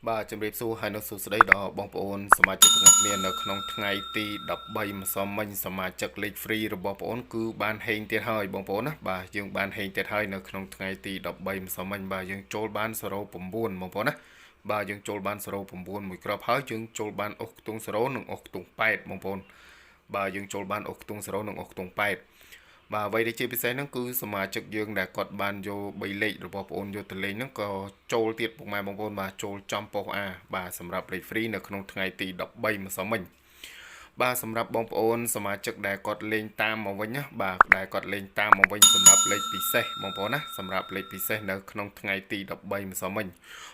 បាទជំរាបសួរហើយនៅសួស្តីដល់បងប្អូនសមាជិកទាំងអស់គ្នានៅក្នុងថ្ងៃទី13ម្សិលមិញសមាជិកលេខ free របស់បងប្អូនគឺបានហេងទៀតហើយបងប្អូនណាបាទយើងបានហេងទៀតហើយនៅក្នុងថ្ងៃទី13ម្សិលមិញបាទយើងចូលបាន09បងប្អូនណាបាទយើងចូលបាន09មួយគ្រាប់ហើយយើងចូលបានអុកខ្ទង់0និងអុកខ្ទង់8បងប្អូនបាទយើងចូលបានអុកខ្ទង់0និងអុកខ្ទង់8បាទអ្វីដែលជាពិសេសហ្នឹងគឺសមាជិកយើងដែលគាត់បានយក3លេខរបស់បងប្អូនយកទៅលេងហ្នឹងក៏ចូលទៀតពុកម៉ែបងប្អូនបាទចូលចំប៉ុស A បាទសម្រាប់លេខ free នៅក្នុងថ្ងៃទី13ម្សិលមិញបាទសម្រាប់បងប្អូនសមាជិកដែលគាត់លេងតាមមកវិញណាបាទដែលគាត់លេងតាមមកវិញសម្រាប់លេខពិសេសបងប្អូនណាសម្រាប់លេខពិសេសនៅក្នុងថ្ងៃទី13ម្សិលមិញ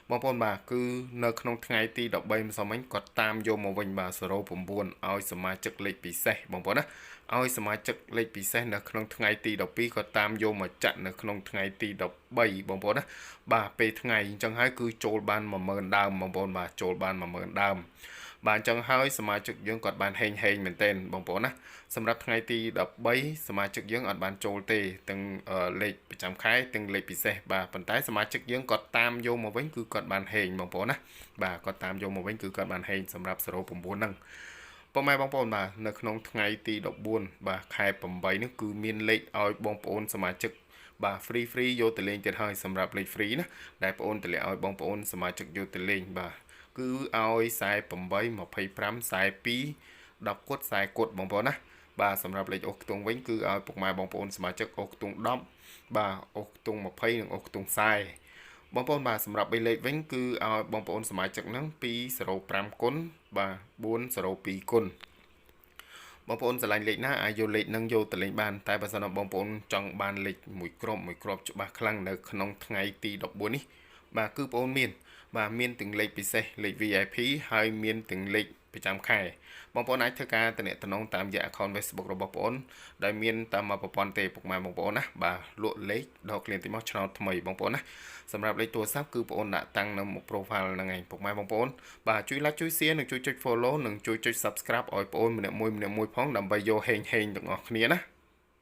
បងប្អូនបាទគឺនៅក្នុងថ្ងៃទី13ម្សិលមិញគាត់តាមយកមកវិញបាទ09ឲ្យសមាជិកលេខពិសេសបងប្អូនណាឲ្យសមាជិកលេខពិសេសនៅក្នុងថ្ងៃទី12ក៏តាមយកមកចាក់នៅក្នុងថ្ងៃទី13បងប្អូនណាបាទពេលថ្ងៃអញ្ចឹងហើយគឺចូលបាន10000ដើមបងប្អូនបាទចូលបាន10000ដើមបាទអញ្ចឹងហើយសមាជិកយើងគាត់បានហេងមែនទែនបងប្អូនណាសម្រាប់ថ្ងៃទី13សមាជិកយើងអត់បានចូលទេទាំងលេខប្រចាំខែទាំងលេខពិសេសបាទប៉ុន្តែសមាជិកយើងគាត់តាមយកមកវិញគឺគាត់បានហេងបងប្អូនណាបាទគាត់តាមយកមកវិញគឺគាត់បានហេងសម្រាប់09ហ្នឹងប៉ុន្តែបងប្អូនបាទនៅក្នុងថ្ងៃទី14បាទខែ8នេះគឺមានលេខឲ្យបងប្អូនសមាជិកបាទ free យកទៅលេងទៀតហើយសម្រាប់លេខ free ណាដែលបងប្អូនតម្លាក់ឲ្យបងប្អូនសមាជិកយកទៅលេងបាទគឺឲ្យ48 25 42 10គុត40គុតបងប្អូនណាបាទសម្រាប់លេខអុកខ្ទង់វិញគឺឲ្យពុកម៉ែបងប្អូនសមាជិកអុកខ្ទង់10បាទអុកខ្ទង់20និងអុកខ្ទង់40បងប្អូនបាទសម្រាប់3លេខវិញគឺឲ្យបងប្អូនសមាជិកហ្នឹង205គុណបាទ402គុណបងប្អូនឆ្លាញ់លេខណាអាចយកលេខហ្នឹងយកទៅលេងបានតែបើសិនបងប្អូនចង់បានលេខមួយគ្រាប់ច្បាស់ខ្លាំងនៅក្នុងថ្ងៃទី14នេះបាទគឺបងប្អូនមានទាំងលេខពិសេសលេខ VIP ហើយមានទាំងលេខប្រចាំខែបងប្អូនអាចធ្វើការតំណតំណងតាមរយៈ account Facebook របស់បងប្អូនដែលមានតាមមួយប្រព័ន្ធទេពុកម៉ែបងប្អូនណាបាទលក់លេខដល់គ្លៀនទីមកឆ្នោតថ្មីបងប្អូនណាសម្រាប់លេខទូរស័ព្ទគឺបងប្អូនដាក់តាំងនៅមុខ profile ហ្នឹងឯងពុកម៉ែបងប្អូនបាទជួយ like ជួយ share និងជួយចុច follow និងជួយចុច subscribe ឲ្យបងប្អូនម្នាក់មួយផងដើម្បីយកហេងទាំងអស់គ្នាណា